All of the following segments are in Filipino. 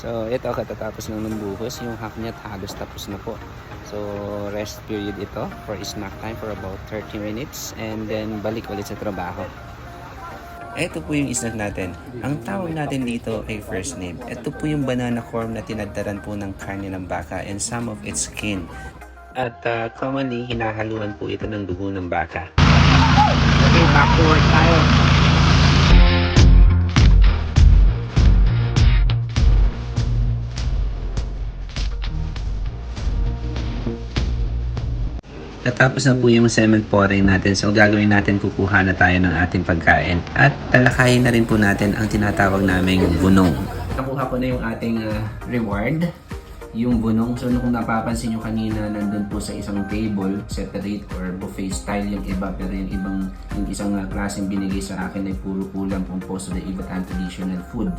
So ito katatapos lang ng buhos, yung hack niya halos tapos na po. So rest period ito for snack time for about 30 minutes and then balik ulit sa trabaho. Ito po yung snack natin. Ang tawag natin dito ay first name. Ito po yung banana corn na tinadtaran po ng karne ng baka and some of its skin. At commonly, hinahaluan po ito ng dugo ng baka. Okay, back to work tayo. Natapos na po yung cement pouring natin. So gagawin natin, kukuha na tayo ng ating pagkain. At talakayin na rin po natin ang tinatawag naming bunong. Nakuha ko na yung ating reward, yung bunong. So kung napapansin nyo kanina, nandun po sa isang table, separate or buffet style yung iba. Pero yung isang klaseng binigay sa akin ay puro ulam composed of the Ivatan traditional food.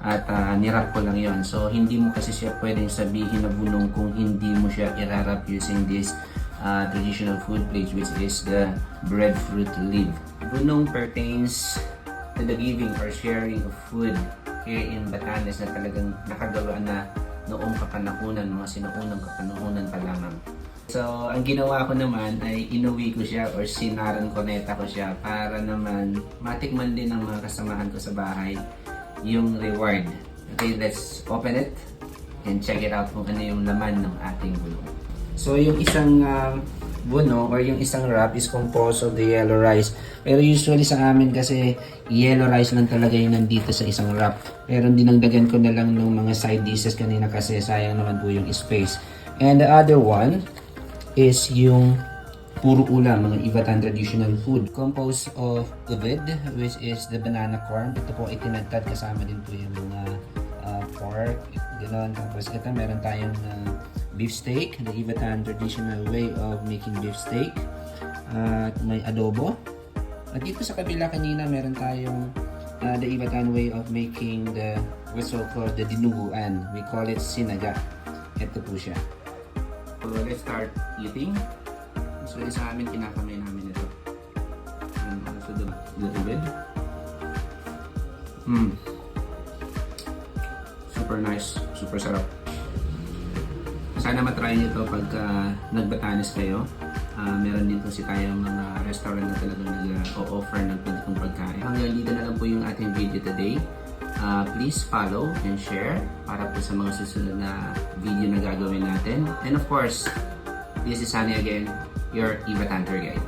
At nirap ko lang yon. So hindi mo kasi siya pwedeng sabihin na bunong kung hindi mo siya irarap using this traditional food plate, which is the breadfruit leaf. Bunong pertains to the giving or sharing of food here in Batanes na talagang nakagawa na noong kapanahunan, mga sinuunang kapanahunan pa lamang. So, ang ginawa ko naman ay inuwi ko siya or sinaran-koneta ko siya para naman matikman din ng mga kasamahan ko sa bahay yung reward. Okay, let's open it and check it out kung ano yung laman ng ating bunong. So yung isang buno or yung isang wrap is composed of the yellow rice. Pero usually sa amin kasi yellow rice lang talaga yung nandito sa isang wrap. Pero dinagdagan ko na lang ng mga side dishes kanina kasi sayang naman po yung space. And the other one is yung puro ulam, mga Ivatan traditional food. Composed of uvid, which is the banana corn. Ito po itinagtad, kasama din po yung mga pork, gano'n. Tapos ito meron tayong beef steak, the Ivatan traditional way of making beef steak. At may adobo. At dito sa kabila kanina meron tayong the Ivatan way of making the what's so called the dinuguan. We call it sinaga. Ito po siya. So let's start eating. So sa amin kinakamay namin ito. And also the little bit. Super nice, super sarap. Sana matry nyo ito pag nagbatanes kayo. Meron din kasi tayong mga restaurant na talagang nag-o-offer ng ganitong pagkain. Hanggang dito na lang po yung ating video today. Please follow and share para po sa mga susunod na video na gagawin natin. And of course, this is Sunny again, your Ivatan tour guide.